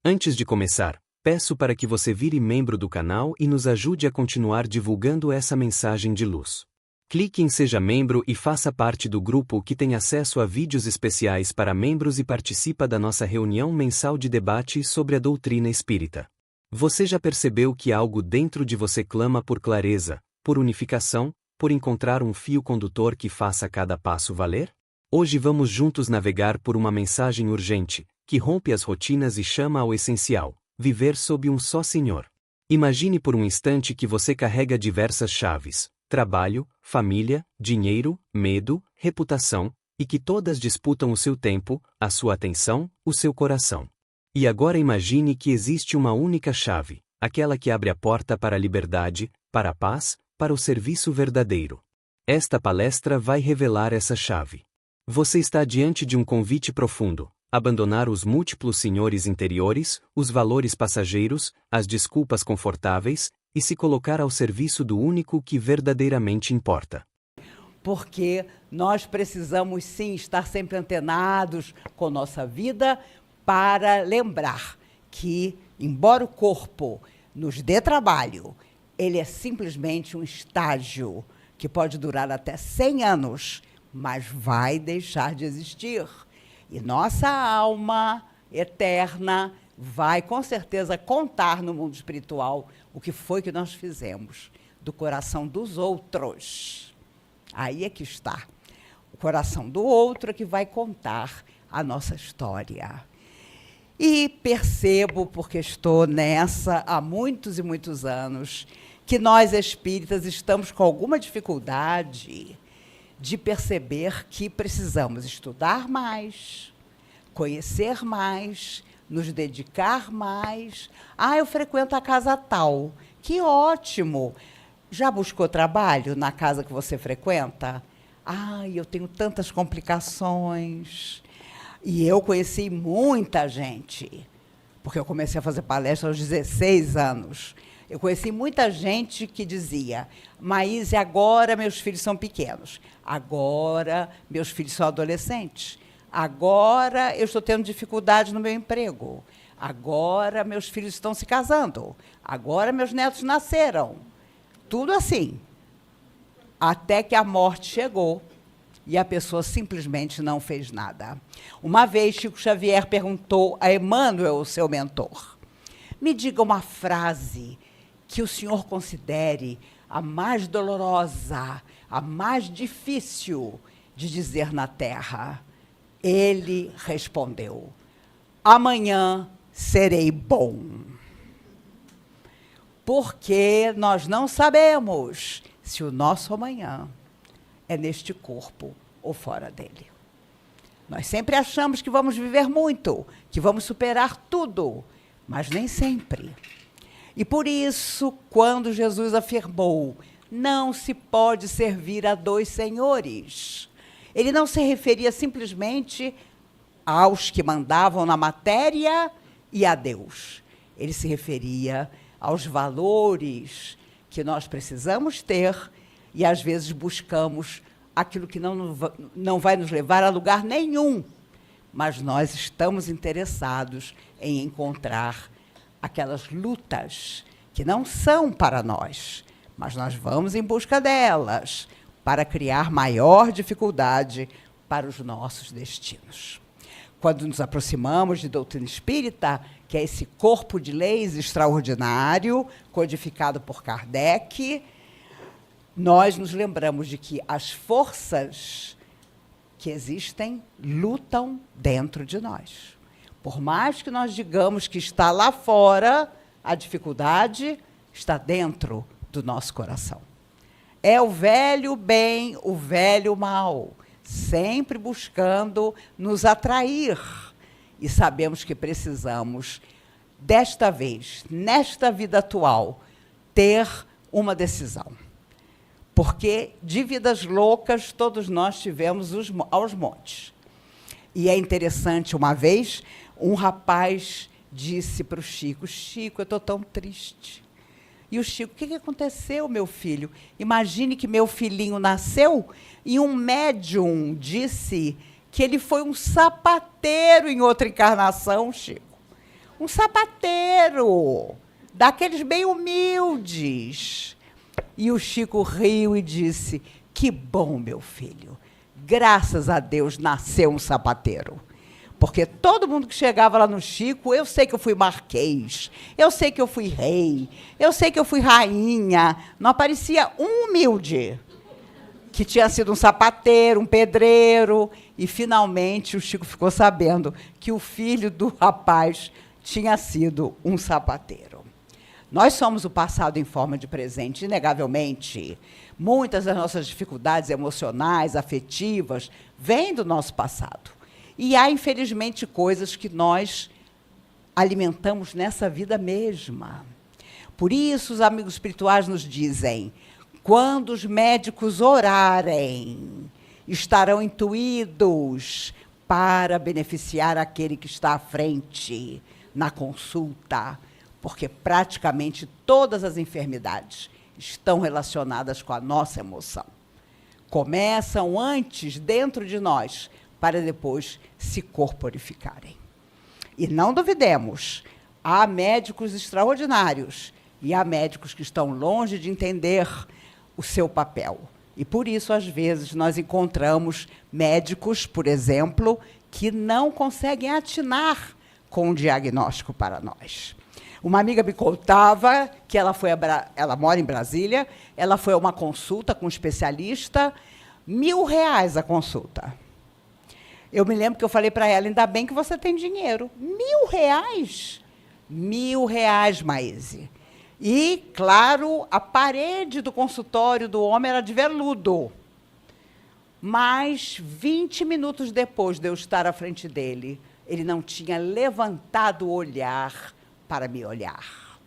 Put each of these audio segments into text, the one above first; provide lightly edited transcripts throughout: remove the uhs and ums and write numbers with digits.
Antes de começar, peço para que você vire membro do canal e nos ajude a continuar divulgando essa mensagem de luz. Clique em Seja Membro e faça parte do grupo que tem acesso a vídeos especiais para membros e participa da nossa reunião mensal de debate sobre a doutrina espírita. Você já percebeu que algo dentro de você clama por clareza, por unificação, por encontrar um fio condutor que faça cada passo valer? Hoje vamos juntos navegar por uma mensagem urgente, que rompe as rotinas e chama ao essencial: viver sob um só Senhor. Imagine por um instante que você carrega diversas chaves: trabalho, família, dinheiro, medo, reputação, e que todas disputam o seu tempo, a sua atenção, o seu coração. E agora imagine que existe uma única chave, aquela que abre a porta para a liberdade, para a paz, para o serviço verdadeiro. Esta palestra vai revelar essa chave. Você está diante de um convite profundo: abandonar os múltiplos senhores interiores, os valores passageiros, as desculpas confortáveis, e se colocar ao serviço do único que verdadeiramente importa. Porque nós precisamos sim estar sempre antenados com nossa vida para lembrar que, embora o corpo nos dê trabalho, ele é simplesmente um estágio que pode durar até 100 anos, mas vai deixar de existir. E nossa alma eterna vai, com certeza, contar no mundo espiritual o que foi que nós fizemos do coração dos outros. Aí é que está. O coração do outro é que vai contar a nossa história. E percebo, porque estou nessa há muitos e muitos anos, que nós espíritas estamos com alguma dificuldade de perceber que precisamos estudar mais, conhecer mais, nos dedicar mais. Eu frequento a casa tal. Que ótimo! Já buscou trabalho na casa que você frequenta? Eu tenho tantas complicações. E eu conheci muita gente, porque eu comecei a fazer palestra aos 16 anos. Eu conheci muita gente que dizia: Maíse, agora meus filhos são pequenos, agora meus filhos são adolescentes, agora eu estou tendo dificuldade no meu emprego, agora meus filhos estão se casando, agora meus netos nasceram. Tudo assim. Até que a morte chegou e a pessoa simplesmente não fez nada. Uma vez, Chico Xavier perguntou a Emmanuel, o seu mentor: me diga uma frase que o senhor considere a mais dolorosa, a mais difícil de dizer na Terra. Ele respondeu: amanhã serei bom. Porque nós não sabemos se o nosso amanhã é neste corpo ou fora dele. Nós sempre achamos que vamos viver muito, que vamos superar tudo, mas nem sempre. E por isso, quando Jesus afirmou: não se pode servir a dois senhores, ele não se referia simplesmente aos que mandavam na matéria e a Deus. Ele se referia aos valores que nós precisamos ter e, às vezes, buscamos aquilo que não vai nos levar a lugar nenhum. Mas nós estamos interessados em encontrar aquelas lutas que não são para nós, mas nós vamos em busca delas para criar maior dificuldade para os nossos destinos. Quando nos aproximamos de doutrina espírita, que é esse corpo de leis extraordinário, codificado por Kardec, nós nos lembramos de que as forças que existem lutam dentro de nós. Por mais que nós digamos que está lá fora, a dificuldade está dentro do nosso coração. É o velho bem, o velho mal, sempre buscando nos atrair. E sabemos que precisamos, desta vez, nesta vida atual, ter uma decisão. Porque de vidas loucas todos nós tivemos aos montes. E é interessante, uma vez, um rapaz disse para o Chico: Chico, eu estou tão triste. E o Chico: o que aconteceu, meu filho? Imagine que meu filhinho nasceu e um médium disse que ele foi um sapateiro em outra encarnação, Chico. Um sapateiro, daqueles bem humildes. E o Chico riu e disse: que bom, meu filho. Graças a Deus nasceu um sapateiro. Porque todo mundo que chegava lá no Chico, eu sei que eu fui marquês, eu sei que eu fui rei, eu sei que eu fui rainha. Não aparecia um humilde que tinha sido um sapateiro, um pedreiro. E, finalmente, o Chico ficou sabendo que o filho do rapaz tinha sido um sapateiro. Nós somos o passado em forma de presente, inegavelmente. Muitas das nossas dificuldades emocionais, afetivas, vêm do nosso passado. E há, infelizmente, coisas que nós alimentamos nessa vida mesma. Por isso, os amigos espirituais nos dizem: quando os médicos orarem, estarão intuídos para beneficiar aquele que está à frente na consulta, porque praticamente todas as enfermidades estão relacionadas com a nossa emoção. Começam antes dentro de nós, para depois se corporificarem. E não duvidemos, há médicos extraordinários e há médicos que estão longe de entender o seu papel. E, por isso, às vezes, nós encontramos médicos, por exemplo, que não conseguem atinar com um diagnóstico para nós. Uma amiga me contava que ela mora em Brasília, ela foi a uma consulta com um especialista, R$ 1.000 a consulta. Eu me lembro que eu falei para ela: ainda bem que você tem dinheiro. R$ 1.000? R$ 1.000, Maíse. E, claro, a parede do consultório do homem era de veludo. Mas, 20 minutos depois de eu estar à frente dele, ele não tinha levantado o olhar para me olhar.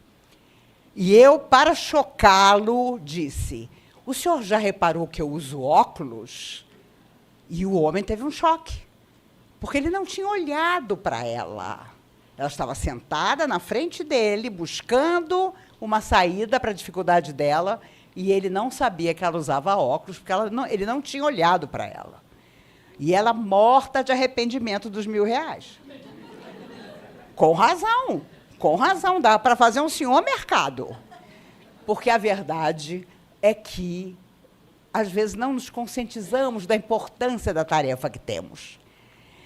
E eu, para chocá-lo, disse: o senhor já reparou que eu uso óculos? E o homem teve um choque, porque ele não tinha olhado para ela. Ela estava sentada na frente dele, buscando uma saída para a dificuldade dela, e ele não sabia que ela usava óculos, porque ele não tinha olhado para ela. E ela morta de arrependimento dos R$ 1.000. Com razão, dá para fazer um senhor mercado. Porque a verdade é que, às vezes, não nos conscientizamos da importância da tarefa que temos.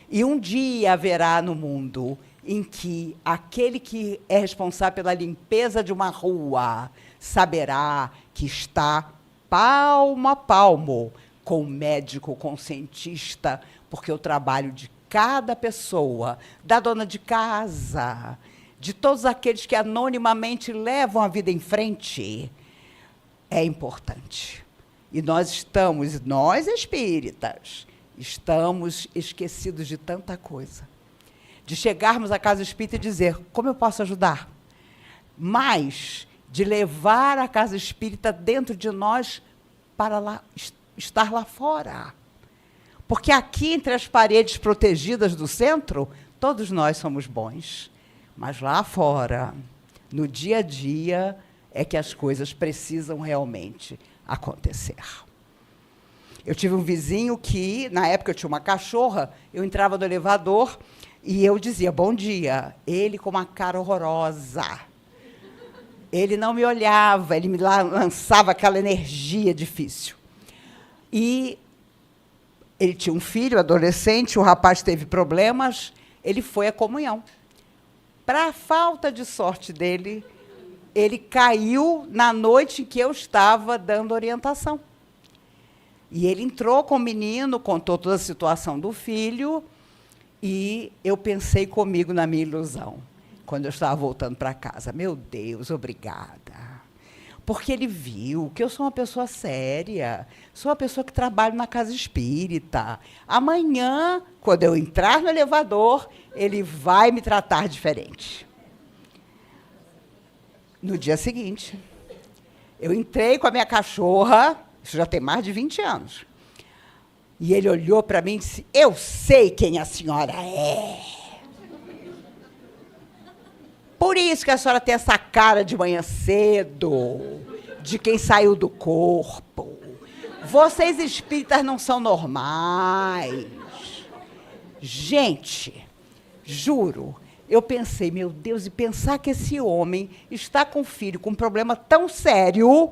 E um dia haverá no mundo em que aquele que é responsável pela limpeza de uma rua saberá que está palmo a palmo com o médico, com o cientista, porque o trabalho de cada pessoa, da dona de casa, de todos aqueles que anonimamente levam a vida em frente, é importante. E nós espíritas, estamos esquecidos de tanta coisa. De chegarmos à casa espírita e dizer: como eu posso ajudar? Mas de levar a casa espírita dentro de nós para estar lá fora. Porque aqui, entre as paredes protegidas do centro, todos nós somos bons. Mas lá fora, no dia a dia, é que as coisas precisam realmente acontecer. Eu tive um vizinho que, na época, eu tinha uma cachorra, eu entrava no elevador e eu dizia: bom dia. Ele com uma cara horrorosa. Ele não me olhava, ele me lançava aquela energia difícil. E ele tinha um filho, adolescente, o rapaz teve problemas, ele foi à comunhão. Para a falta de sorte dele, ele caiu na noite em que eu estava dando orientação. E ele entrou com o menino, contou toda a situação do filho, e eu pensei comigo na minha ilusão, quando eu estava voltando para casa: meu Deus, obrigada. Porque ele viu que eu sou uma pessoa séria, sou uma pessoa que trabalha na casa espírita. Amanhã, quando eu entrar no elevador, ele vai me tratar diferente. No dia seguinte, eu entrei com a minha cachorra, isso já tem mais de 20 anos, e ele olhou para mim e disse: eu sei quem a senhora é. Por isso que a senhora tem essa cara de manhã cedo, de quem saiu do corpo. Vocês espíritas não são normais. Gente, juro, eu pensei, meu Deus, e pensar que esse homem está com um filho com um problema tão sério,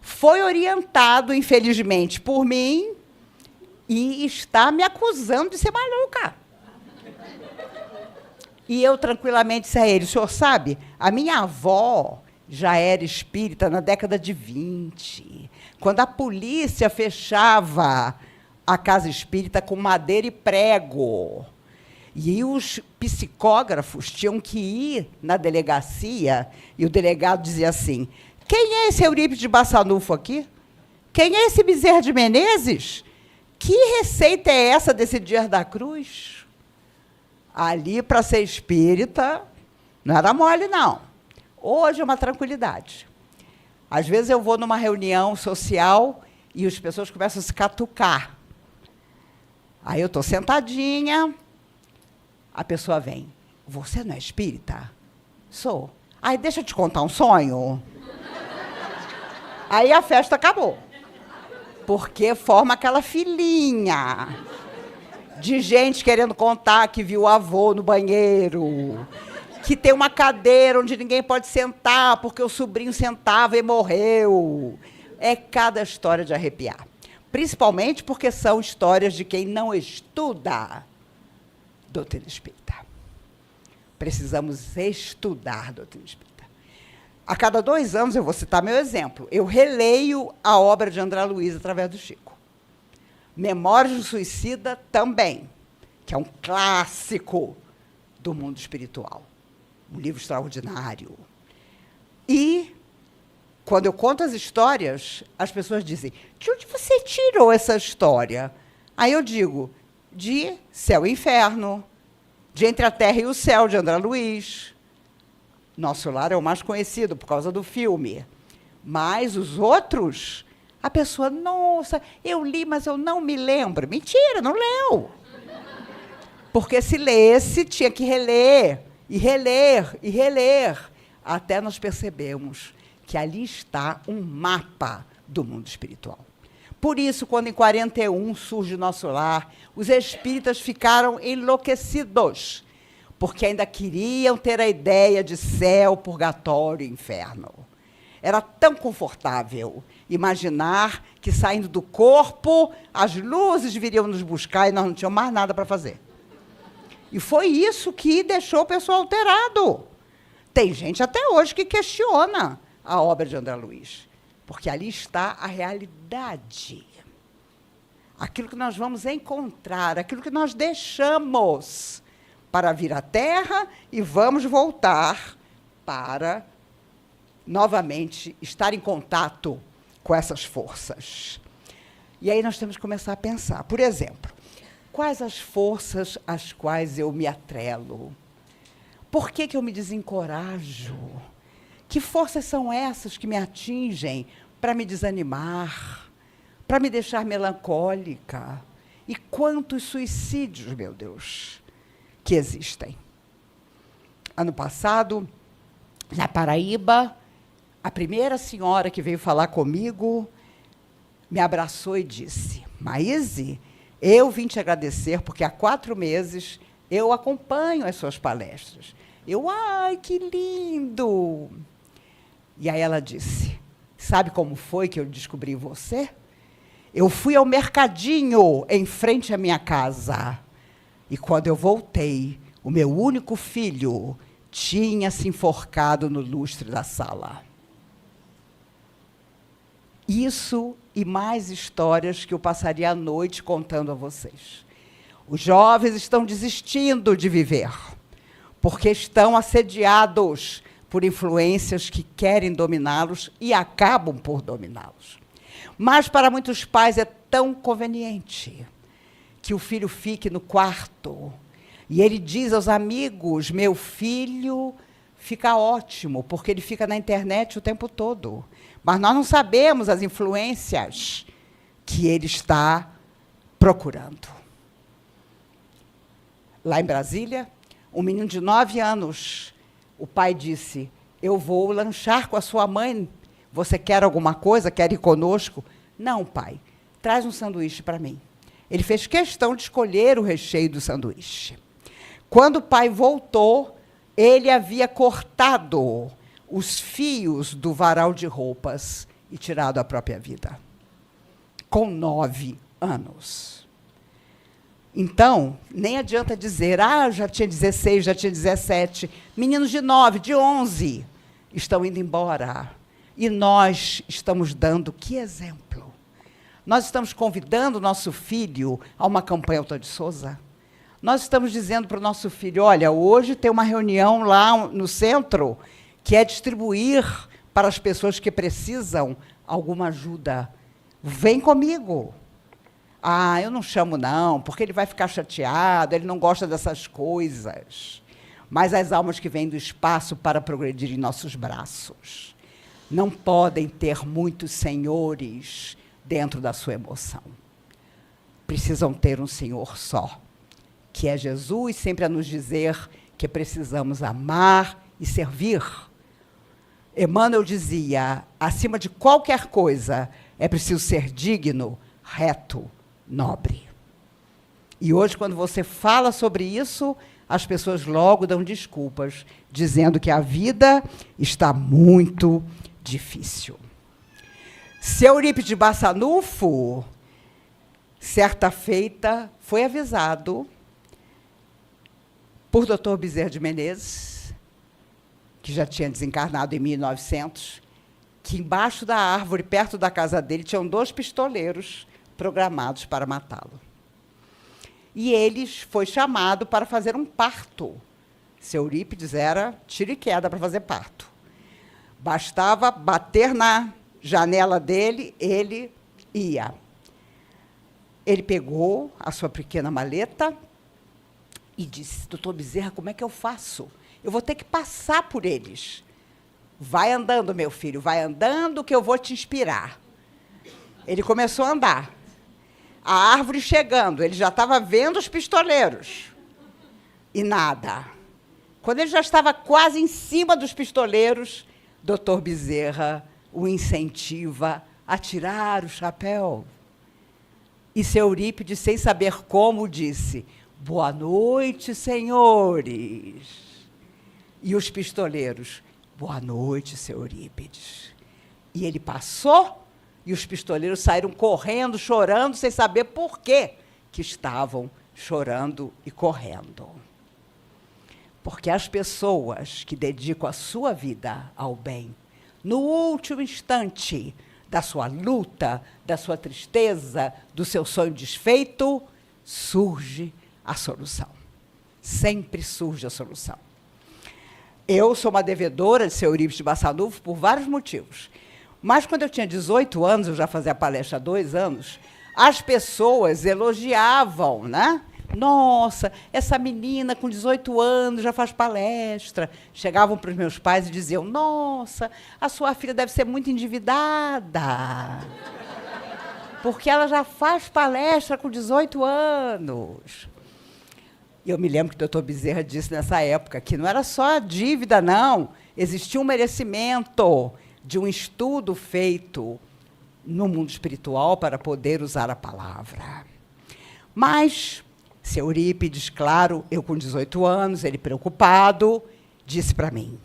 foi orientado, infelizmente, por mim, e está me acusando de ser maluca. E eu, tranquilamente, disse a ele, o senhor sabe, a minha avó já era espírita na década de 20, quando a polícia fechava a casa espírita com madeira e prego. E os psicógrafos tinham que ir na delegacia, e o delegado dizia assim, quem é esse Eurípides de Bassanufo aqui? Quem é esse Bezerra de Menezes? Que receita é essa desse Dias da Cruz? Ali, para ser espírita, não era mole, não. Hoje é uma tranquilidade. Às vezes eu vou numa reunião social e as pessoas começam a se catucar. Aí eu estou sentadinha, a pessoa vem, você não é espírita? Sou. Aí deixa eu te contar um sonho. Aí a festa acabou. Porque forma aquela filinha de gente querendo contar que viu o avô no banheiro, que tem uma cadeira onde ninguém pode sentar porque o sobrinho sentava e morreu. É cada história de arrepiar. Principalmente porque são histórias de quem não estuda doutrina espírita. Precisamos estudar doutrina espírita. A cada 2 anos, eu vou citar meu exemplo, eu releio a obra de André Luiz através do Chico. Memórias do Suicida também, que é um clássico do mundo espiritual. Um livro extraordinário. E, quando eu conto as histórias, as pessoas dizem, de onde você tirou essa história? Aí eu digo, de Céu e Inferno, de Entre a Terra e o Céu, de André Luiz. Nosso Lar é o mais conhecido por causa do filme. Mas os outros, a pessoa, nossa, eu li, mas eu não me lembro. Mentira, não leu. Porque se lesse, tinha que reler, e reler, e reler, até nós percebemos que ali está um mapa do mundo espiritual. Por isso, quando em 41 surge o Nosso Lar, os espíritas ficaram enlouquecidos, porque ainda queriam ter a ideia de céu, purgatório e inferno. Era tão confortável imaginar que, saindo do corpo, as luzes viriam nos buscar e nós não tínhamos mais nada para fazer. E foi isso que deixou o pessoal alterado. Tem gente até hoje que questiona a obra de André Luiz, porque ali está a realidade. Aquilo que nós vamos encontrar, aquilo que nós deixamos para vir à Terra e vamos voltar para, novamente, estar em contato com essas forças. E aí nós temos que começar a pensar. Por exemplo, quais as forças às quais eu me atrelo? Por que eu me desencorajo? Que forças são essas que me atingem para me desanimar, para me deixar melancólica? E quantos suicídios, meu Deus, que existem. Ano passado, na Paraíba, a primeira senhora que veio falar comigo me abraçou e disse, Maíse, eu vim te agradecer porque há 4 meses eu acompanho as suas palestras. Eu, ai, que lindo! E aí ela disse, sabe como foi que eu descobri você? Eu fui ao mercadinho em frente à minha casa. E quando eu voltei, o meu único filho tinha se enforcado no lustre da sala. Isso e mais histórias que eu passaria a noite contando a vocês. Os jovens estão desistindo de viver, porque estão assediados por influências que querem dominá-los e acabam por dominá-los. Mas para muitos pais é tão conveniente que o filho fique no quarto. E ele diz aos amigos, meu filho fica ótimo, porque ele fica na internet o tempo todo. Mas nós não sabemos as influências que ele está procurando. Lá em Brasília, um menino de 9 anos, o pai disse, eu vou lanchar com a sua mãe, você quer alguma coisa, quer ir conosco? Não, pai, traz um sanduíche para mim. Ele fez questão de escolher o recheio do sanduíche. Quando o pai voltou, ele havia cortado os fios do varal de roupas e tirado a própria vida, com 9 anos. Então, nem adianta dizer, já tinha 16, já tinha 17. Meninos de 9, de 11 estão indo embora. E nós estamos dando que exemplo? Nós estamos convidando o nosso filho a uma campanha Alta de Souza. Nós estamos dizendo para o nosso filho, olha, hoje tem uma reunião lá no centro que é distribuir para as pessoas que precisam alguma ajuda. Vem comigo. Eu não chamo não, porque ele vai ficar chateado, ele não gosta dessas coisas. Mas as almas que vêm do espaço para progredir em nossos braços não podem ter muitos senhores dentro da sua emoção. Precisam ter um Senhor só, que é Jesus, sempre a nos dizer que precisamos amar e servir. Emmanuel dizia, acima de qualquer coisa, é preciso ser digno, reto, nobre. E hoje, quando você fala sobre isso, as pessoas logo dão desculpas, dizendo que a vida está muito difícil. Seu Eurípides Bassanufo, certa feita, foi avisado por Dr. Bezerra de Menezes, que já tinha desencarnado em 1900, que embaixo da árvore, perto da casa dele, tinham 2 pistoleiros programados para matá-lo. E ele foi chamado para fazer um parto. Seu Eurípides era tiro e queda para fazer parto. Bastava bater na janela dele, ele ia. Ele pegou a sua pequena maleta e disse, doutor Bezerra, como é que eu faço? Eu vou ter que passar por eles. Vai andando, meu filho, vai andando que eu vou te inspirar. Ele começou a andar. A árvore chegando, ele já estava vendo os pistoleiros. E nada. Quando ele já estava quase em cima dos pistoleiros, doutor Bezerra o incentiva a tirar o chapéu. E seu Eurípides, sem saber como, disse, boa noite, senhores. E os pistoleiros, boa noite, seu Eurípides. E ele passou, e os pistoleiros saíram correndo, chorando, sem saber por quê que estavam chorando e correndo. Porque as pessoas que dedicam a sua vida ao bem, no último instante da sua luta, da sua tristeza, do seu sonho desfeito, surge a solução. Sempre surge a solução. Eu sou uma devedora de seu Eurípides Bassanufo por vários motivos. Mas, quando eu tinha 18 anos, eu já fazia palestra há 2 anos, as pessoas elogiavam, né? Nossa, essa menina com 18 anos já faz palestra. Chegavam para os meus pais e diziam, nossa, a sua filha deve ser muito endividada, porque ela já faz palestra com 18 anos. E eu me lembro que o doutor Bezerra disse nessa época que não era só a dívida, não. Existia um merecimento de um estudo feito no mundo espiritual para poder usar a palavra. Mas, seu Eurípides, claro, eu com 18 anos, ele preocupado, disse para mim,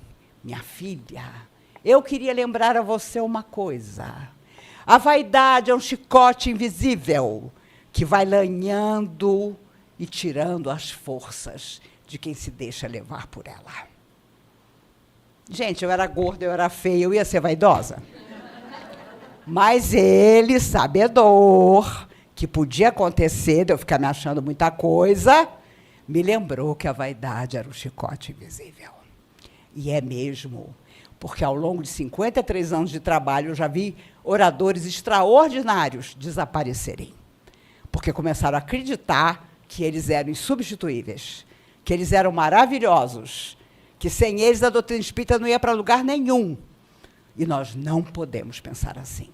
minha filha, eu queria lembrar a você uma coisa. A vaidade é um chicote invisível que vai lanhando e tirando as forças de quem se deixa levar por ela. Gente, eu era gorda, eu era feia, eu ia ser vaidosa. Mas ele, sabedor, que podia acontecer, de eu ficar me achando muita coisa, me lembrou que a vaidade era um chicote invisível. E é mesmo, porque ao longo de 53 anos de trabalho, eu já vi oradores extraordinários desaparecerem. Porque começaram a acreditar que eles eram insubstituíveis, que eles eram maravilhosos, que sem eles a doutrina espírita não ia para lugar nenhum. E nós não podemos pensar assim.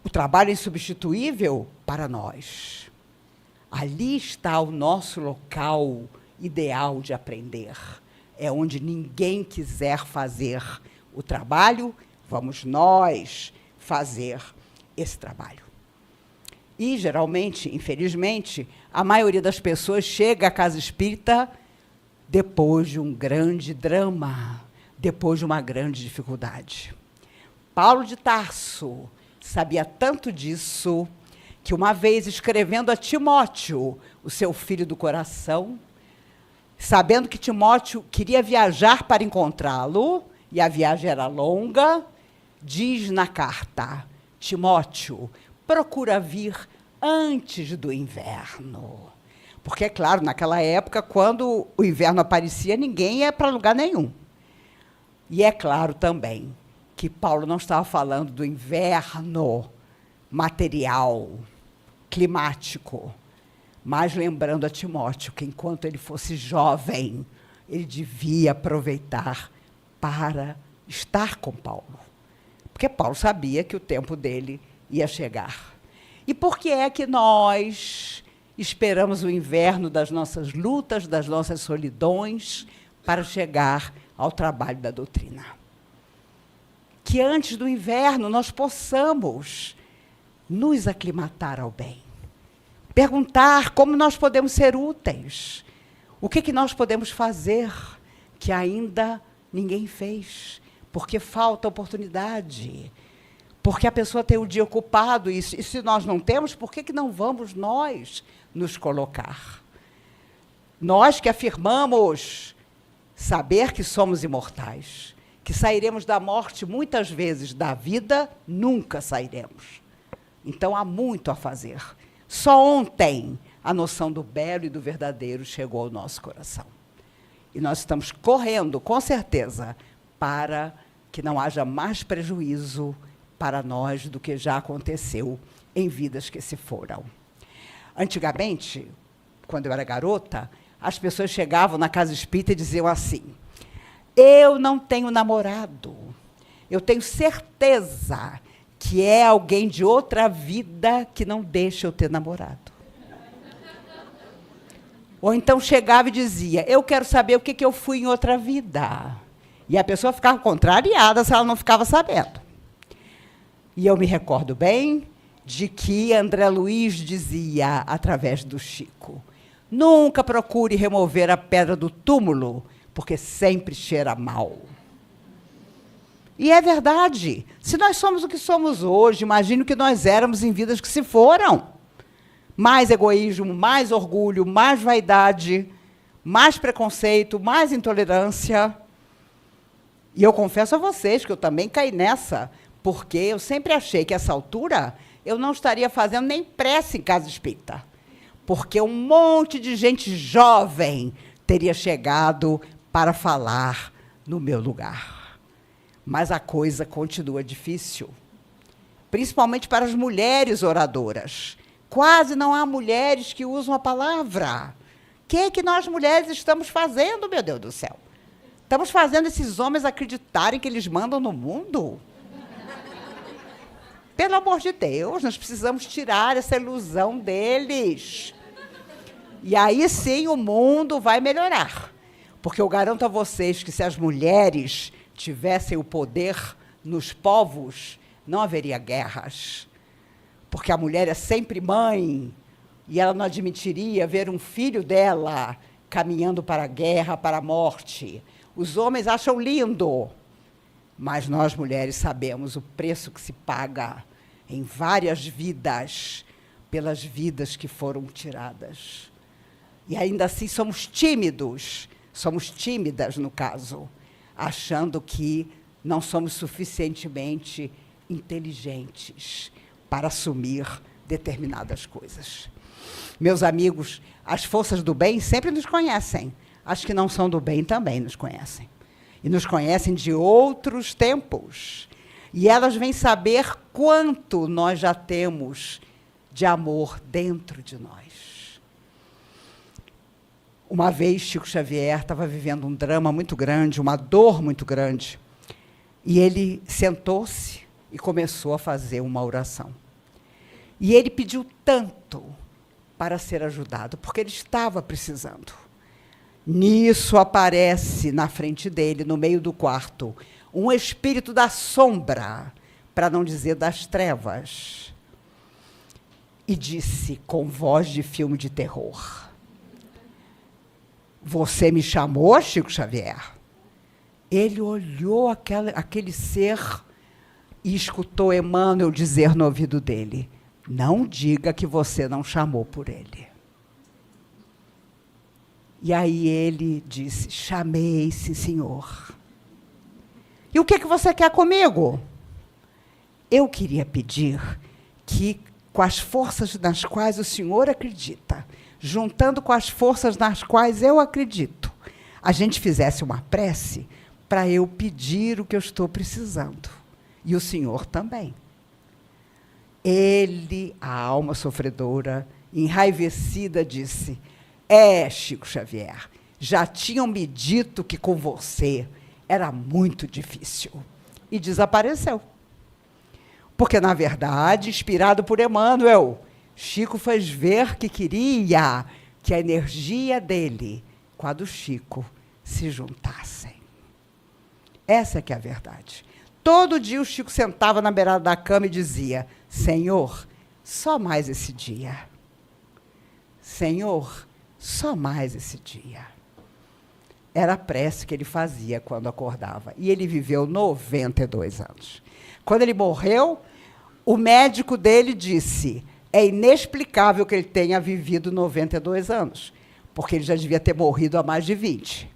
O trabalho é insubstituível para nós. Ali está o nosso local ideal de aprender. É onde ninguém quiser fazer o trabalho, vamos nós fazer esse trabalho. E, geralmente, infelizmente, a maioria das pessoas chega à casa espírita depois de um grande drama, depois de uma grande dificuldade. Paulo de Tarso sabia tanto disso que uma vez, escrevendo a Timóteo, o seu filho do coração, sabendo que Timóteo queria viajar para encontrá-lo, e a viagem era longa, diz na carta: Timóteo, procura vir antes do inverno. Porque, é claro, naquela época, quando o inverno aparecia, ninguém ia para lugar nenhum. E é claro também que Paulo não estava falando do inverno material, climático, mas lembrando a Timóteo que, enquanto ele fosse jovem, ele devia aproveitar para estar com Paulo. Porque Paulo sabia que o tempo dele ia chegar. E por que é que nós esperamos o inverno das nossas lutas, das nossas solidões, para chegar ao trabalho da doutrina? Que antes do inverno nós possamos nos aclimatar ao bem. Perguntar como nós podemos ser úteis. O que nós podemos fazer que ainda ninguém fez, porque falta oportunidade, porque a pessoa tem o dia ocupado, e se nós não temos, por que não vamos nós nos colocar? Nós que afirmamos saber que somos imortais, que sairemos da morte muitas vezes, da vida nunca sairemos. Então, há muito a fazer. Só ontem a noção do belo e do verdadeiro chegou ao nosso coração. E nós estamos correndo, com certeza, para que não haja mais prejuízo para nós do que já aconteceu em vidas que se foram. Antigamente, quando eu era garota, as pessoas chegavam na casa espírita e diziam assim: eu não tenho namorado, eu tenho certeza que é alguém de outra vida que não deixa eu ter namorado. Ou então chegava e dizia: eu quero saber o que eu fui em outra vida. E a pessoa ficava contrariada se ela não ficava sabendo. E eu me recordo bem de que André Luiz dizia, através do Chico: nunca procure remover a pedra do túmulo, porque sempre cheira mal. E é verdade. Se nós somos o que somos hoje, imagine o que nós éramos em vidas que se foram. Mais egoísmo, mais orgulho, mais vaidade, mais preconceito, mais intolerância. E eu confesso a vocês que eu também caí nessa, porque eu sempre achei que, a essa altura, eu não estaria fazendo nem prece em casa espírita, porque um monte de gente jovem teria chegado para falar no meu lugar. Mas a coisa continua difícil, principalmente para as mulheres oradoras. Quase não há mulheres que usam a palavra. O que nós, mulheres, estamos fazendo, meu Deus do céu? Estamos fazendo esses homens acreditarem que eles mandam no mundo? Pelo amor de Deus, nós precisamos tirar essa ilusão deles. E aí sim o mundo vai melhorar. Porque eu garanto a vocês que, se as mulheres tivessem o poder nos povos, não haveria guerras. Porque a mulher é sempre mãe, e ela não admitiria ver um filho dela caminhando para a guerra, para a morte. Os homens acham lindo, mas nós, mulheres, sabemos o preço que se paga em várias vidas, pelas vidas que foram tiradas. E ainda assim somos tímidos, somos tímidas, no caso, achando que não somos suficientemente inteligentes para assumir determinadas coisas. Meus amigos, as forças do bem sempre nos conhecem. As que não são do bem também nos conhecem. E nos conhecem de outros tempos. E elas vêm saber quanto nós já temos de amor dentro de nós. Uma vez, Chico Xavier estava vivendo um drama muito grande, uma dor muito grande. E ele sentou-se e começou a fazer uma oração. E ele pediu tanto para ser ajudado, porque ele estava precisando. Nisso aparece na frente dele, no meio do quarto, um espírito da sombra, para não dizer das trevas, e disse, com voz de filme de terror: Você me chamou, Chico Xavier? Ele olhou aquele ser e escutou Emmanuel dizer no ouvido dele: não diga que você não chamou por ele. E aí ele disse: chamei, sim, senhor. E o que você quer comigo? Eu queria pedir que, com as forças nas quais o senhor acredita, juntando com as forças nas quais eu acredito, a gente fizesse uma prece para eu pedir o que eu estou precisando. E o senhor também. Ele, a alma sofredora, enraivecida, disse: Chico Xavier, já tinham me dito que com você era muito difícil. E desapareceu. Porque, na verdade, inspirado por Emmanuel, Chico fez ver que queria que a energia dele com a do Chico se juntassem. Essa é que é a verdade. Todo dia o Chico sentava na beirada da cama e dizia: Senhor, só mais esse dia. Senhor, só mais esse dia. Era a prece que ele fazia quando acordava. E ele viveu 92 anos. Quando ele morreu, o médico dele disse: é inexplicável que ele tenha vivido 92 anos, porque ele já devia ter morrido há mais de 20.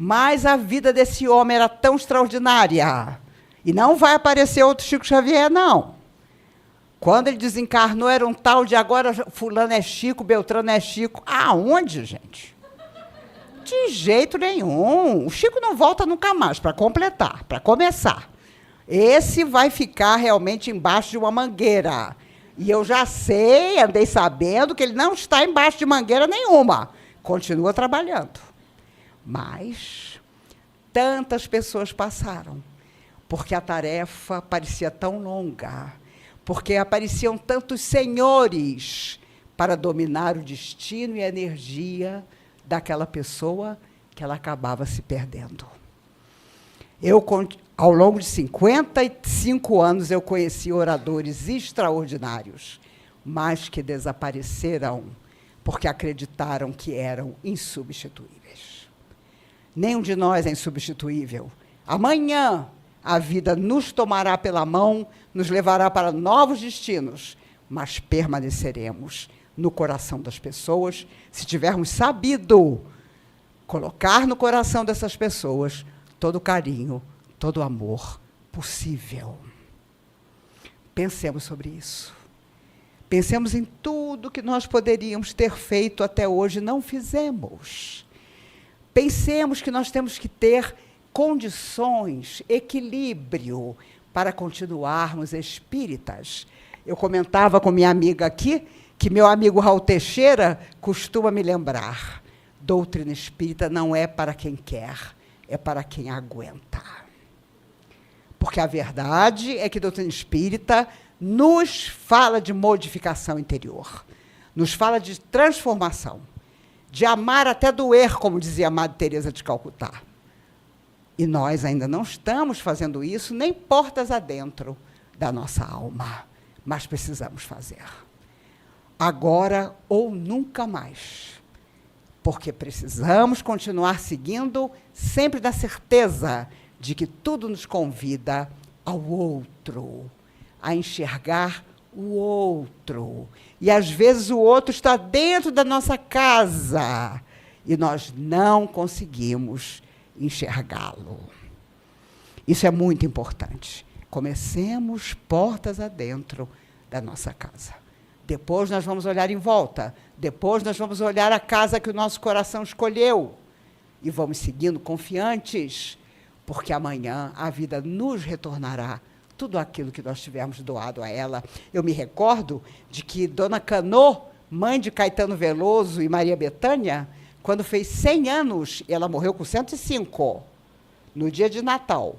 Mas a vida desse homem era tão extraordinária. E não vai aparecer outro Chico Xavier, não. Quando ele desencarnou, era um tal de agora fulano é Chico, Beltrano é Chico. Aonde, gente? De jeito nenhum. O Chico não volta nunca mais, para completar, para começar. Esse vai ficar realmente embaixo de uma mangueira. E eu já sei, andei sabendo, que ele não está embaixo de mangueira nenhuma. Continua trabalhando. Mas tantas pessoas passaram, porque a tarefa parecia tão longa, porque apareciam tantos senhores para dominar o destino e a energia daquela pessoa que ela acabava se perdendo. Ao longo de 55 anos, eu conheci oradores extraordinários, mas que desapareceram porque acreditaram que eram insubstituíveis. Nenhum de nós é insubstituível. Amanhã, a vida nos tomará pela mão, nos levará para novos destinos, mas permaneceremos no coração das pessoas, se tivermos sabido colocar no coração dessas pessoas todo o carinho, todo o amor possível. Pensemos sobre isso. Pensemos em tudo que nós poderíamos ter feito até hoje e não fizemos. Pensemos que nós temos que ter condições, equilíbrio, para continuarmos espíritas. Eu comentava com minha amiga aqui, que meu amigo Raul Teixeira costuma me lembrar: doutrina espírita não é para quem quer, é para quem aguenta. Porque a verdade é que a doutrina espírita nos fala de modificação interior, nos fala de transformação, de amar até doer, como dizia a Madre Teresa de Calcutá. E nós ainda não estamos fazendo isso, nem portas adentro da nossa alma, mas precisamos fazer. Agora ou nunca mais. Porque precisamos continuar seguindo, sempre na certeza de que tudo nos convida ao outro, a enxergar o outro. E, às vezes, o outro está dentro da nossa casa e nós não conseguimos enxergá-lo. Isso é muito importante. Comecemos portas adentro da nossa casa. Depois nós vamos olhar em volta. Depois nós vamos olhar a casa que o nosso coração escolheu. E vamos seguindo confiantes, porque amanhã a vida nos retornará tudo aquilo que nós tivermos doado a ela. Eu me recordo de que Dona Canô, mãe de Caetano Veloso e Maria Bethânia, quando fez 100 anos, ela morreu com 105, no dia de Natal.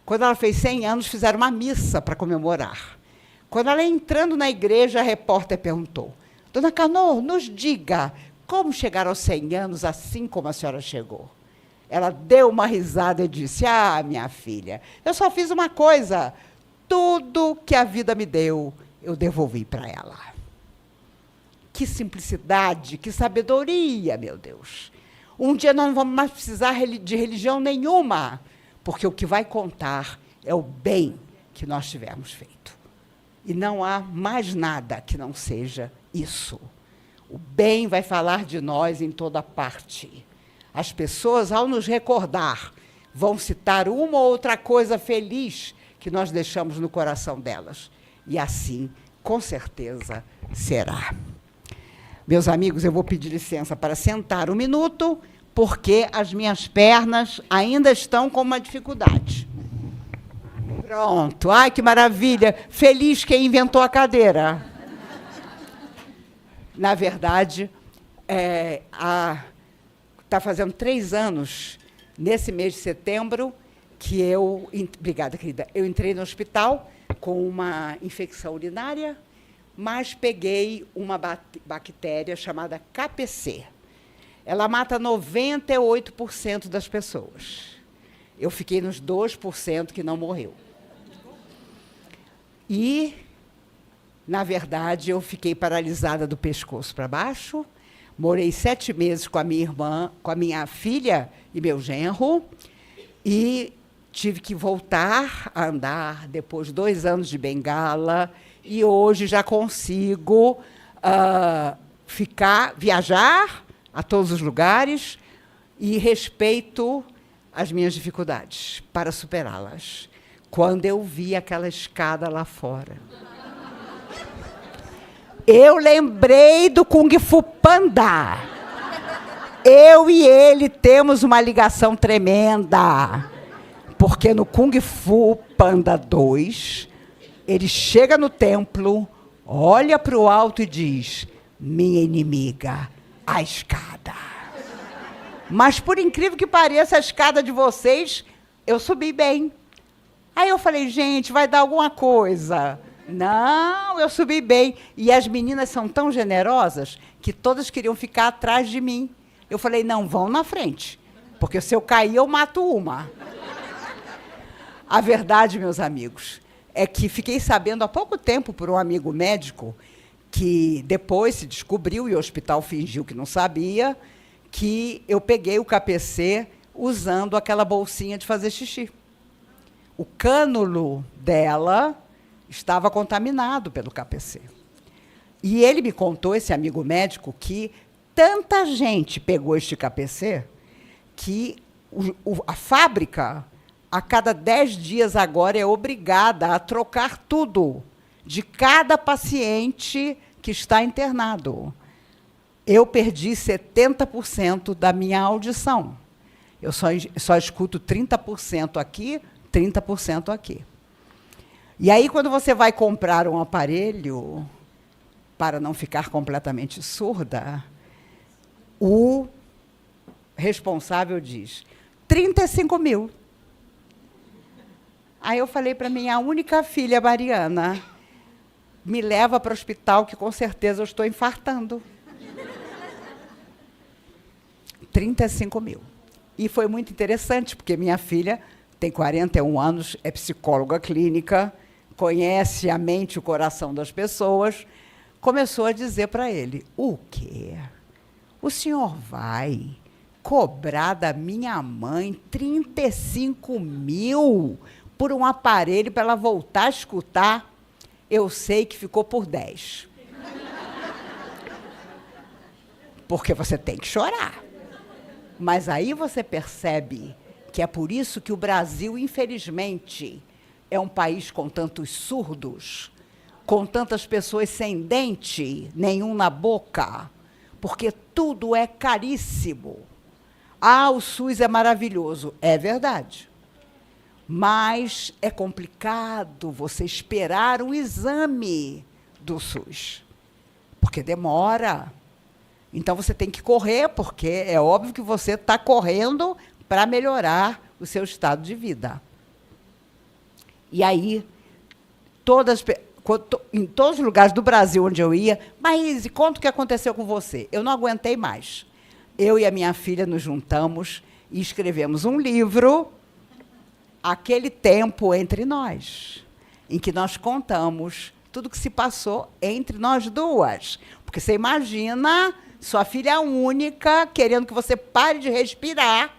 Quando ela fez 100 anos, fizeram uma missa para comemorar. Quando ela entrando na igreja, a repórter perguntou: Dona Canô, nos diga, como chegar aos 100 anos assim como a senhora chegou? Ela deu uma risada e disse: minha filha, eu só fiz uma coisa. Tudo que a vida me deu, eu devolvi para ela. Que simplicidade, que sabedoria, meu Deus. Um dia nós não vamos mais precisar de religião nenhuma, porque o que vai contar é o bem que nós tivermos feito. E não há mais nada que não seja isso. O bem vai falar de nós em toda parte. As pessoas, ao nos recordar, vão citar uma ou outra coisa feliz que nós deixamos no coração delas. E assim, com certeza, será. Meus amigos, eu vou pedir licença para sentar um minuto, porque as minhas pernas ainda estão com uma dificuldade. Pronto. Ai, que maravilha. Feliz quem inventou a cadeira. Na verdade, está fazendo 3 anos, nesse mês de setembro, que eu... Obrigada, querida. Eu entrei no hospital com uma infecção urinária, mas peguei uma bactéria chamada KPC. Ela mata 98% das pessoas. Eu fiquei nos 2% que não morreu. E, na verdade, eu fiquei paralisada do pescoço para baixo, morei 7 meses com a minha irmã, com a minha filha e meu genro, e tive que voltar a andar depois de 2 anos de bengala, e hoje já consigo viajar a todos os lugares e respeito as minhas dificuldades para superá-las. Quando eu vi aquela escada lá fora, eu lembrei do Kung Fu Panda. Eu e ele temos uma ligação tremenda, porque no Kung Fu Panda 2, ele chega no templo, olha para o alto e diz: minha inimiga, a escada. Mas, por incrível que pareça, a escada de vocês, eu subi bem. Aí eu falei, gente, vai dar alguma coisa. Não, eu subi bem. E as meninas são tão generosas que todas queriam ficar atrás de mim. Eu falei, não, vão na frente, porque se eu cair, eu mato uma. A verdade, meus amigos, é que fiquei sabendo há pouco tempo por um amigo médico, que depois se descobriu, e o hospital fingiu que não sabia, que eu peguei o KPC usando aquela bolsinha de fazer xixi. O cânulo dela estava contaminado pelo KPC. E ele me contou, esse amigo médico, que tanta gente pegou este KPC que a fábrica, a cada 10 dias agora, é obrigada a trocar tudo de cada paciente que está internado. Eu perdi 70% da minha audição. Eu só escuto 30% aqui, 30% aqui. E aí, quando você vai comprar um aparelho, para não ficar completamente surda, o responsável diz, 35 mil. Aí eu falei para minha única filha, Mariana, me leva para o hospital, que com certeza eu estou infartando. 35 mil. E foi muito interessante, porque minha filha tem 41 anos, é psicóloga clínica, conhece a mente e o coração das pessoas, começou a dizer para ele, o quê? O senhor vai cobrar da minha mãe 35 mil por um aparelho para ela voltar a escutar? Eu sei que ficou por 10. Porque você tem que chorar. Mas aí você percebe que é por isso que o Brasil, infelizmente, é um país com tantos surdos, com tantas pessoas sem dente, nenhum na boca, porque tudo é caríssimo. Ah, o SUS é maravilhoso. É verdade. Mas é complicado você esperar um exame do SUS, porque demora. Então, você tem que correr, porque é óbvio que você está correndo para melhorar o seu estado de vida. E aí, em todos os lugares do Brasil onde eu ia, mas conta o que aconteceu com você. Eu não aguentei mais. Eu e a minha filha nos juntamos e escrevemos um livro, Aquele Tempo Entre Nós, em que nós contamos tudo que se passou entre nós duas. Porque você imagina sua filha única querendo que você pare de respirar,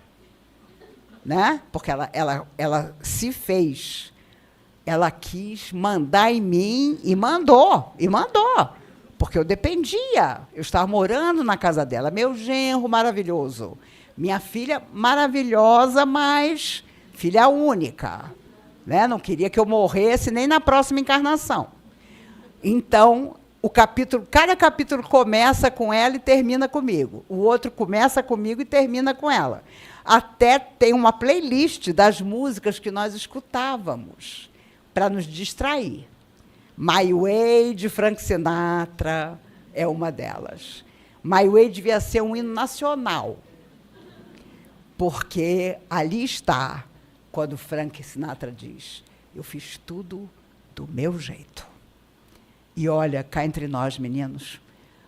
né? Porque ela se fez. Ela quis mandar em mim e mandou. Porque eu dependia. Eu estava morando na casa dela. Meu genro maravilhoso. Minha filha maravilhosa, mas filha única. Né? Não queria que eu morresse nem na próxima encarnação. Então, cada capítulo começa com ela e termina comigo. O outro começa comigo e termina com ela. Até tem uma playlist das músicas que nós escutávamos para nos distrair. My Way, de Frank Sinatra, é uma delas. My Way devia ser um hino nacional, porque ali está, quando Frank Sinatra diz, eu fiz tudo do meu jeito. E olha, cá entre nós, meninos,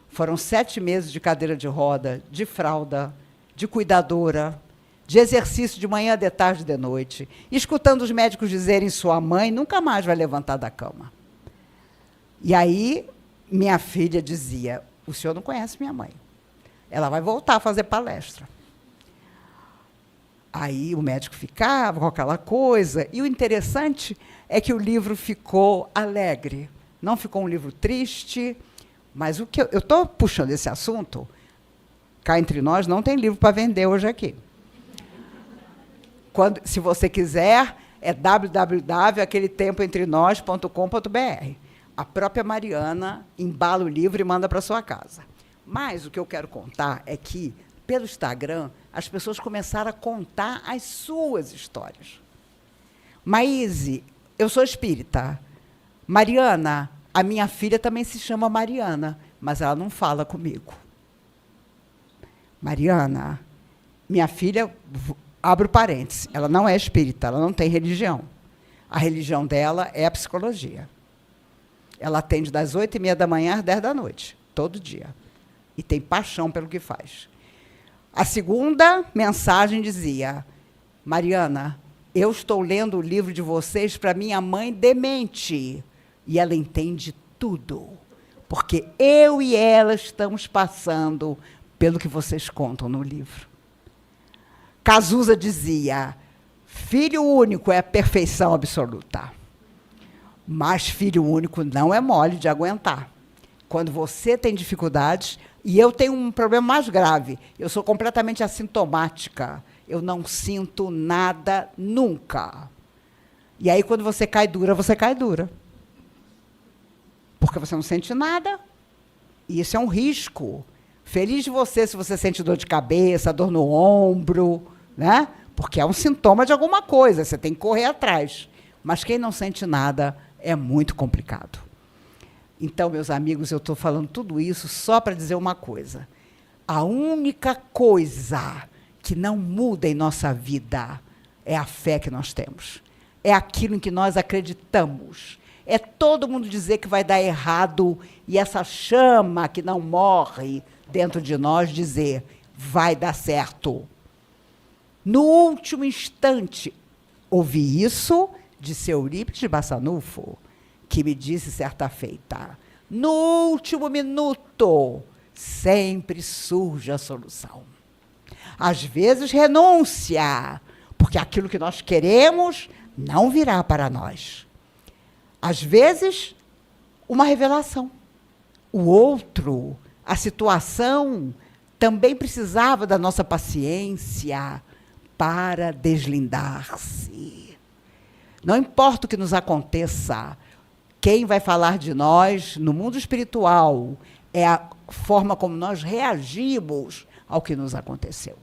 foram 7 meses de cadeira de roda, de fralda, de cuidadora, de exercício de manhã, de tarde, de noite, escutando os médicos dizerem sua mãe nunca mais vai levantar da cama. E aí, minha filha dizia, o senhor não conhece minha mãe. Ela vai voltar a fazer palestra. Aí o médico ficava com aquela coisa. E o interessante é que o livro ficou alegre. Não ficou um livro triste. Mas o que eu estou puxando esse assunto, cá entre nós, não tem livro para vender hoje aqui. Se você quiser, é www.aqueletempoentrenós.com.br. A própria Mariana embala o livro e manda para sua casa. Mas o que eu quero contar é que, pelo Instagram, as pessoas começaram a contar as suas histórias. Maíse, eu sou espírita. Mariana, a minha filha também se chama Mariana, mas ela não fala comigo. Mariana, minha filha, abro parênteses, ela não é espírita, ela não tem religião. A religião dela é a psicologia. Ela atende das 8h30 da manhã às 10 da noite, todo dia. E tem paixão pelo que faz. A segunda mensagem dizia, Mariana, eu estou lendo o livro de vocês para minha mãe demente. E ela entende tudo. Porque eu e ela estamos passando pelo que vocês contam no livro. Cazuza dizia, filho único é a perfeição absoluta. Mas filho único não é mole de aguentar. Quando você tem dificuldades, e eu tenho um problema mais grave, eu sou completamente assintomática, eu não sinto nada nunca. E aí, quando você cai dura, você cai dura. Porque você não sente nada, e isso é um risco. Feliz de você se você sente dor de cabeça, dor no ombro, né? Porque é um sintoma de alguma coisa, você tem que correr atrás. Mas quem não sente nada é muito complicado. Então, meus amigos, eu estou falando tudo isso só para dizer uma coisa. A única coisa que não muda em nossa vida é a fé que nós temos. É aquilo em que nós acreditamos. É todo mundo dizer que vai dar errado e essa chama que não morre dentro de nós dizer, vai dar certo. No último instante, ouvi isso de seu Eurípides de Bassanufo, que me disse certa feita, no último minuto, sempre surge a solução. Às vezes, renúncia, porque aquilo que nós queremos não virá para nós. Às vezes, uma revelação. O outro, a situação, também precisava da nossa paciência para deslindar-se. Não importa o que nos aconteça, quem vai falar de nós no mundo espiritual é a forma como nós reagimos ao que nos aconteceu.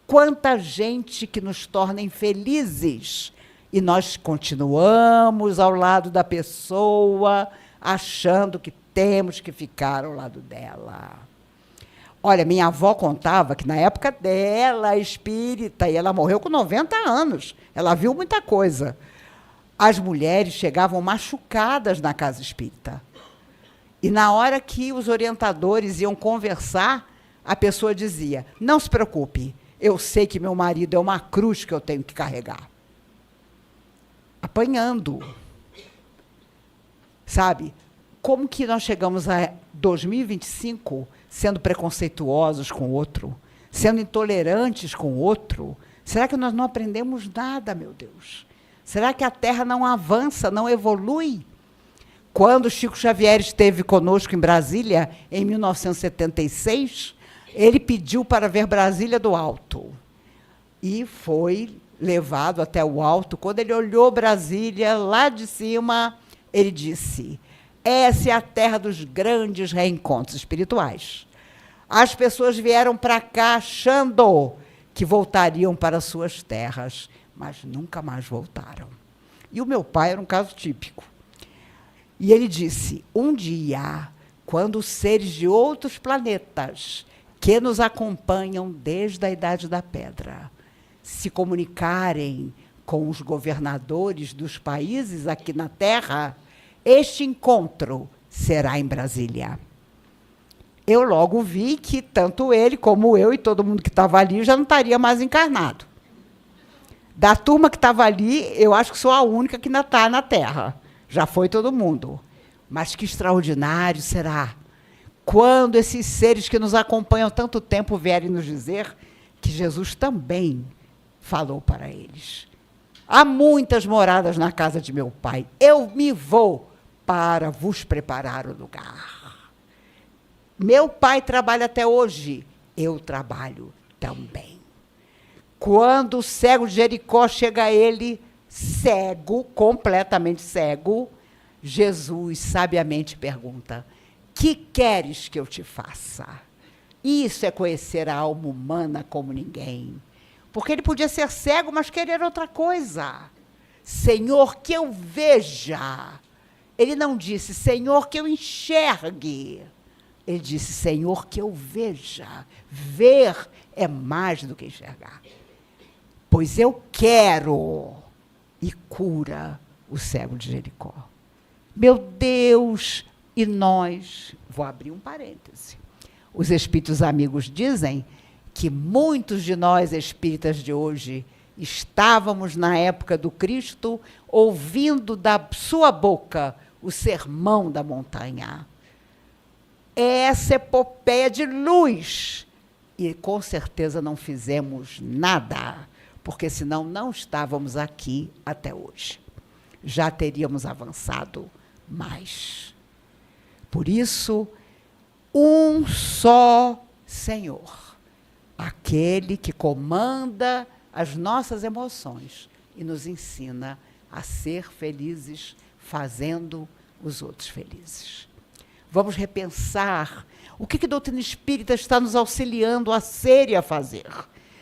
Quanta gente que nos torna infelizes e nós continuamos ao lado da pessoa, achando que temos que ficar ao lado dela. Olha, minha avó contava que, na época dela, espírita, e ela morreu com 90 anos, ela viu muita coisa. As mulheres chegavam machucadas na casa espírita. E, na hora que os orientadores iam conversar, a pessoa dizia, não se preocupe, eu sei que meu marido é uma cruz que eu tenho que carregar. Apanhando. Sabe? Como que nós chegamos a 2025 sendo preconceituosos com o outro, sendo intolerantes com o outro? Será que nós não aprendemos nada, meu Deus? Será que a Terra não avança, não evolui? Quando Chico Xavier esteve conosco em Brasília, em 1976, ele pediu para ver Brasília do alto. E foi levado até o alto. Quando ele olhou Brasília lá de cima, ele disse: essa é a terra dos grandes reencontros espirituais. As pessoas vieram para cá achando que voltariam para suas terras, mas nunca mais voltaram. E o meu pai era um caso típico. E ele disse: um dia, quando os seres de outros planetas que nos acompanham desde a Idade da Pedra se comunicarem com os governadores dos países aqui na Terra, este encontro será em Brasília. Eu logo vi que tanto ele como eu e todo mundo que estava ali já não estaria mais encarnado. Da turma que estava ali, eu acho que sou a única que ainda está na Terra. Já foi todo mundo. Mas que extraordinário será quando esses seres que nos acompanham há tanto tempo vierem nos dizer que Jesus também falou para eles: há muitas moradas na casa de meu pai. Eu me vou para vos preparar o lugar. Meu pai trabalha até hoje, eu trabalho também. Quando o cego de Jericó chega a ele, cego, completamente cego, Jesus sabiamente pergunta: que queres que eu te faça? Isso é conhecer a alma humana como ninguém. Porque ele podia ser cego, mas querer outra coisa. Senhor, que eu veja. Ele não disse: Senhor, que eu enxergue. Ele disse: Senhor, que eu veja. Ver é mais do que enxergar. Pois eu quero. E cura o cego de Jericó. Meu Deus, e nós... Vou abrir um parêntese. Os espíritos amigos dizem que muitos de nós, espíritas de hoje, estávamos na época do Cristo ouvindo da sua boca o sermão da montanha. Essa epopeia de luz. E com certeza não fizemos nada, porque senão não estávamos aqui até hoje. Já teríamos avançado mais. Por isso, um só Senhor, aquele que comanda as nossas emoções e nos ensina a ser felizes fazendo os outros felizes. Vamos repensar o que a doutrina espírita está nos auxiliando a ser e a fazer.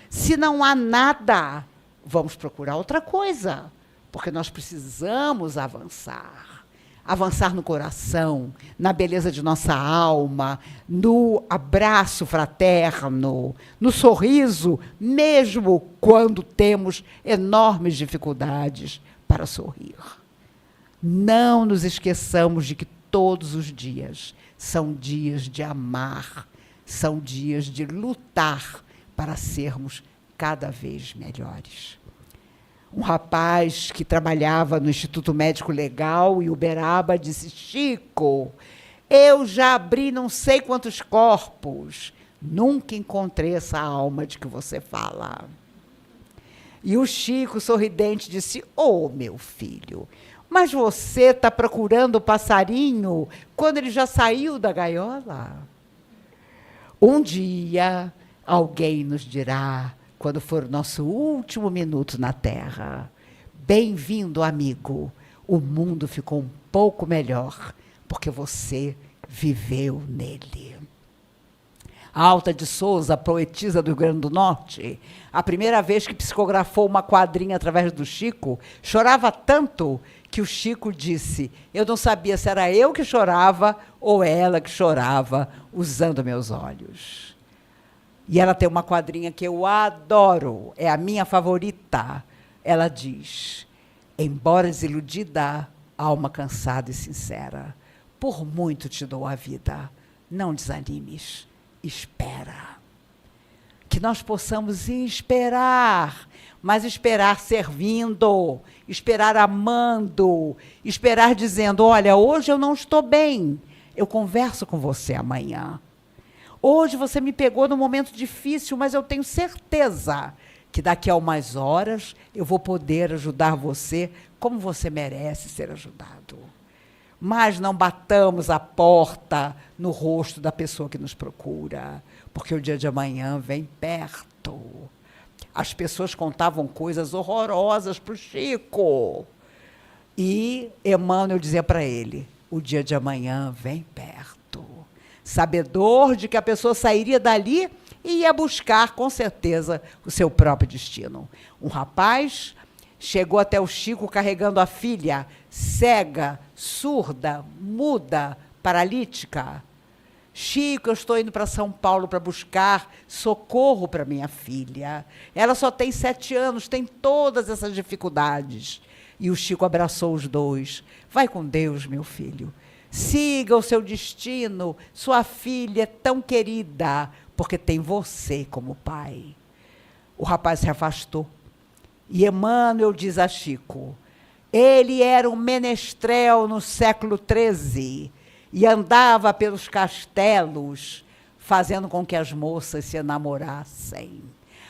Se não há nada, vamos procurar outra coisa, porque nós precisamos avançar. Avançar no coração, na beleza de nossa alma, no abraço fraterno, no sorriso, mesmo quando temos enormes dificuldades para sorrir. Não nos esqueçamos de que todos os dias são dias de amar, são dias de lutar para sermos cada vez melhores. Um rapaz que trabalhava no Instituto Médico Legal, em Uberaba, disse: Chico, eu já abri não sei quantos corpos, nunca encontrei essa alma de que você fala. E o Chico, sorridente, disse: oh, meu filho, mas você está procurando o passarinho quando ele já saiu da gaiola? Um dia, alguém nos dirá, quando for o nosso último minuto na Terra: bem-vindo, amigo, o mundo ficou um pouco melhor, porque você viveu nele. A Alta de Souza, poetisa do Rio Grande do Norte, a primeira vez que psicografou uma quadrinha através do Chico, chorava tanto que o Chico disse: eu não sabia se era eu que chorava ou ela que chorava usando meus olhos. E ela tem uma quadrinha que eu adoro, é a minha favorita. Ela diz: embora desiludida, alma cansada e sincera, por muito te dou a vida, não desanimes, espera. que nós possamos esperar, mas esperar servindo, esperar amando, esperar dizendo, olha, hoje eu não estou bem, eu converso com você amanhã. Hoje você me pegou num momento difícil, mas eu tenho certeza que daqui a umas horas eu vou poder ajudar você como você merece ser ajudado. Mas não batamos a porta no rosto da pessoa que nos procura, porque o dia de amanhã vem perto. As pessoas contavam coisas horrorosas para o Chico. E Emmanuel dizia para ele, o dia de amanhã vem perto. Sabedor de que a pessoa sairia dali e ia buscar, com certeza, o seu próprio destino. Um rapaz chegou até o Chico carregando a filha, cega, surda, muda, paralítica. Chico, eu estou indo para São Paulo para buscar socorro para minha filha. Ela só tem 7 anos, tem todas essas dificuldades. E o Chico abraçou os dois. Vai com Deus, meu filho. Siga o seu destino. Sua filha é tão querida, porque tem você como pai. O rapaz se afastou. E Emmanuel diz a Chico, ele era um menestrel no século XIII e andava pelos castelos, fazendo com que as moças se enamorassem.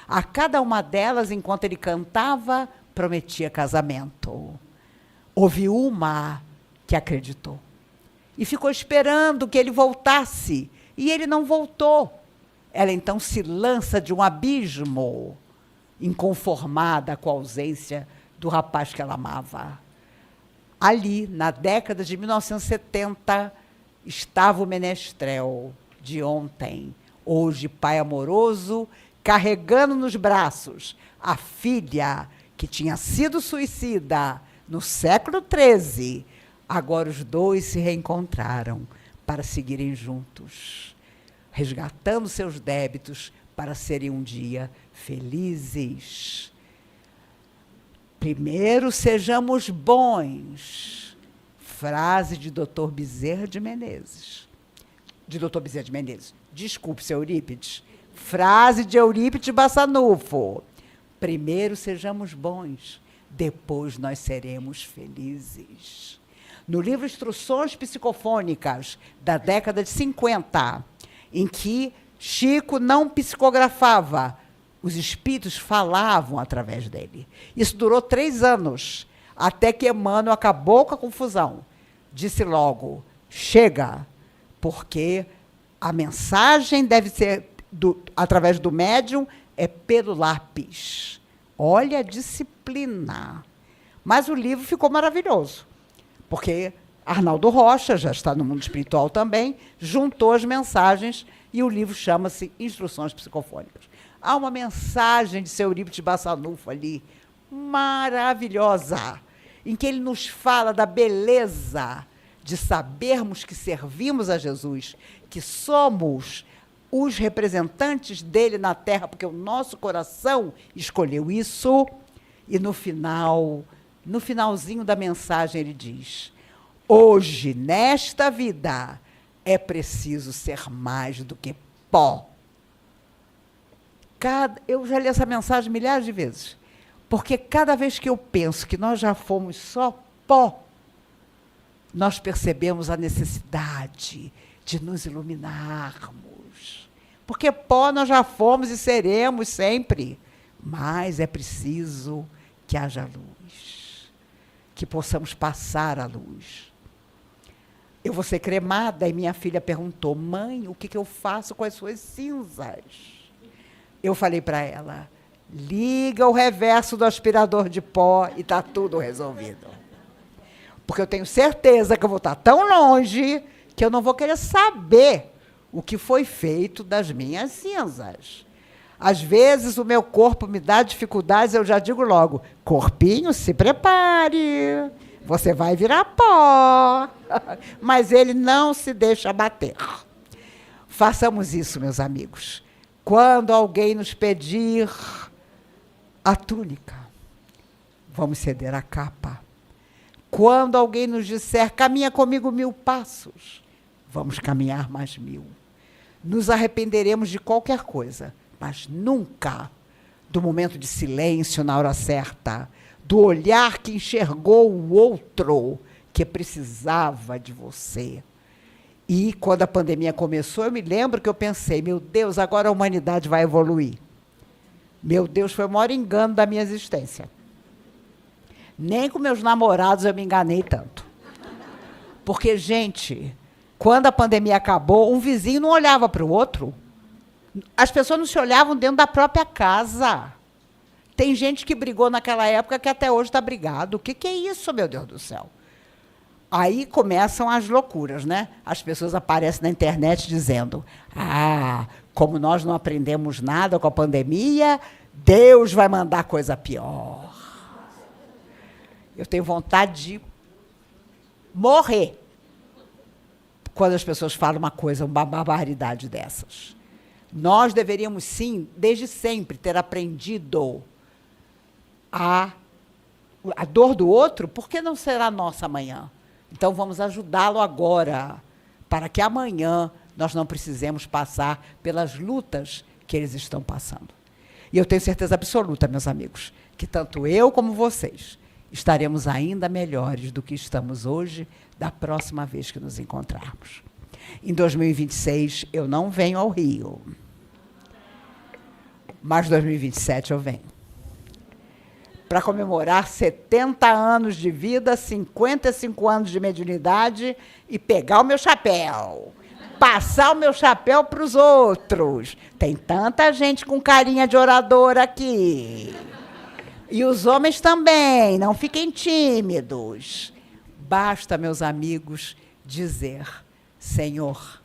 A cada uma delas, enquanto ele cantava, prometia casamento. Houve uma que acreditou e ficou esperando que ele voltasse, e ele não voltou. Ela então se lança de um abismo, inconformada com a ausência do rapaz que ela amava. Ali, na década de 1970, estava o menestrel de ontem, hoje pai amoroso, carregando nos braços a filha que tinha sido suicida no século XIII. Agora os dois se reencontraram para seguirem juntos, resgatando seus débitos para serem um dia felizes. Primeiro, sejamos bons. Frase de Dr. Bezerra de Menezes. De Dr. Bezerra de Menezes. Desculpe, seu Eurípides. Frase de Eurípides Bassanufo. Primeiro, sejamos bons. Depois, nós seremos felizes. No livro Instruções Psicofônicas, da década de 50, em que Chico não psicografava, os espíritos falavam através dele. Isso durou 3 anos, até que Emmanuel acabou com a confusão. Disse logo, chega, porque a mensagem deve ser, através do médium, é pelo lápis. Olha a disciplina. Mas o livro ficou maravilhoso, porque Arnaldo Rocha, já está no mundo espiritual também, juntou as mensagens e o livro chama-se Instruções Psicofônicas. Há uma mensagem de seu Eurípides Bassanufo ali, maravilhosa, em que ele nos fala da beleza de sabermos que servimos a Jesus, que somos os representantes dele na Terra, porque o nosso coração escolheu isso. E no finalzinho da mensagem, ele diz, hoje, nesta vida, é preciso ser mais do que pó. Eu já li essa mensagem milhares de vezes, porque cada vez que eu penso que nós já fomos só pó, nós percebemos a necessidade de nos iluminarmos. Porque pó nós já fomos e seremos sempre, mas é preciso que haja luz, que possamos passar a luz. Eu vou ser cremada, e minha filha perguntou, mãe, o que eu faço com as suas cinzas? Eu falei para ela, liga o reverso do aspirador de pó e está tudo resolvido. Porque eu tenho certeza que eu vou estar tão longe que eu não vou querer saber o que foi feito das minhas cinzas. Às vezes o meu corpo me dá dificuldades, eu já digo logo, corpinho, se prepare, você vai virar pó. Mas ele não se deixa bater. Façamos isso, meus amigos. Quando alguém nos pedir a túnica, vamos ceder a capa. Quando alguém nos disser, caminha comigo 1000 passos, vamos caminhar mais 1000. Nos arrependeremos de qualquer coisa, mas nunca do momento de silêncio na hora certa, do olhar que enxergou o outro que precisava de você. E quando a pandemia começou, eu me lembro que eu pensei, meu Deus, agora a humanidade vai evoluir. Meu Deus, foi o maior engano da minha existência. Nem com meus namorados eu me enganei tanto. Porque, gente, quando a pandemia acabou, um vizinho não olhava para o outro. As pessoas não se olhavam dentro da própria casa. Tem gente que brigou naquela época que até hoje está brigado. O que é isso, meu Deus do céu? Aí começam as loucuras, né? As pessoas aparecem na internet dizendo, como nós não aprendemos nada com a pandemia, Deus vai mandar coisa pior. Eu tenho vontade de morrer quando as pessoas falam uma barbaridade dessas. Nós deveríamos, sim, desde sempre, ter aprendido a dor do outro, por que não será nossa amanhã? Então, vamos ajudá-lo agora, para que amanhã nós não precisemos passar pelas lutas que eles estão passando. E eu tenho certeza absoluta, meus amigos, que tanto eu como vocês estaremos ainda melhores do que estamos hoje, da próxima vez que nos encontrarmos. Em 2026, eu não venho ao Rio. Mas em 2027 eu venho. Para comemorar 70 anos de vida, 55 anos de mediunidade e pegar o meu chapéu. Passar o meu chapéu para os outros. Tem tanta gente com carinha de orador aqui. E os homens também, não fiquem tímidos. Basta, meus amigos, dizer, Senhor,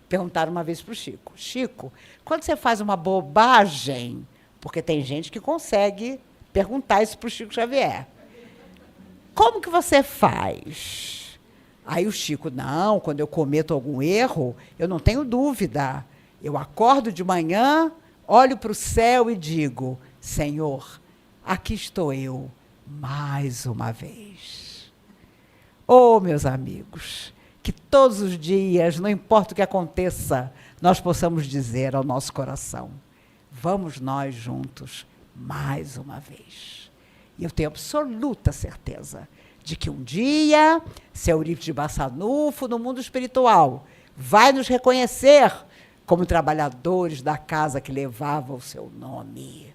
perguntaram uma vez para o Chico, Chico, quando você faz uma bobagem, porque tem gente que consegue perguntar isso para o Chico Xavier, como que você faz? Aí o Chico, não, quando eu cometo algum erro, eu não tenho dúvida. Eu acordo de manhã, olho para o céu e digo, Senhor, aqui estou eu, mais uma vez. Oh, meus amigos, que todos os dias, não importa o que aconteça, nós possamos dizer ao nosso coração, vamos nós juntos, mais uma vez. E eu tenho absoluta certeza de que um dia, seu Eurípides de Bassanufo, no mundo espiritual, vai nos reconhecer como trabalhadores da casa que levava o seu nome.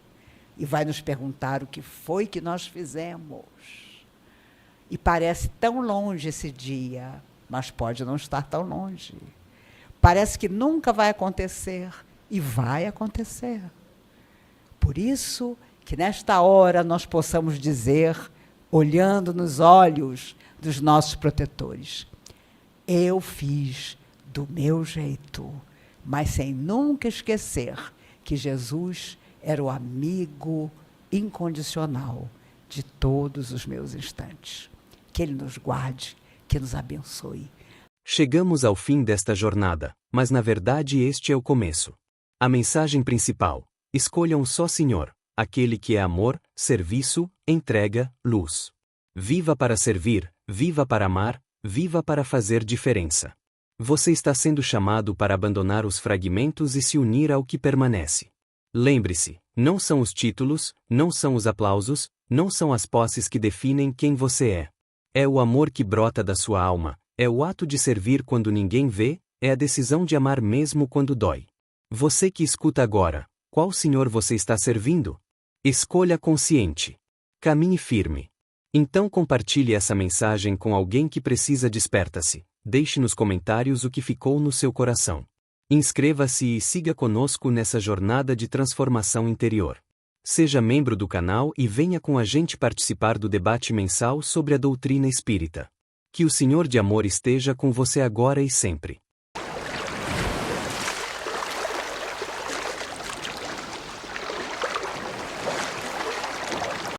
E vai nos perguntar o que foi que nós fizemos. E parece tão longe esse dia, mas pode não estar tão longe. Parece que nunca vai acontecer, e vai acontecer. Por isso que nesta hora nós possamos dizer, olhando nos olhos dos nossos protetores, eu fiz do meu jeito, mas sem nunca esquecer que Jesus era o amigo incondicional de todos os meus instantes. Que Ele nos guarde, que nos abençoe. Chegamos ao fim desta jornada, mas na verdade este é o começo. A mensagem principal: escolha um só Senhor, aquele que é amor, serviço, entrega, luz. Viva para servir, viva para amar, viva para fazer diferença. Você está sendo chamado para abandonar os fragmentos e se unir ao que permanece. Lembre-se, não são os títulos, não são os aplausos, não são as posses que definem quem você é. É o amor que brota da sua alma, é o ato de servir quando ninguém vê, é a decisão de amar mesmo quando dói. Você que escuta agora, qual Senhor você está servindo? Escolha consciente. Caminhe firme. Então compartilhe essa mensagem com alguém que precisa. Desperta-se. Deixe nos comentários o que ficou no seu coração. Inscreva-se e siga conosco nessa jornada de transformação interior. Seja membro do canal e venha com a gente participar do debate mensal sobre a doutrina espírita. Que o Senhor de amor esteja com você agora e sempre.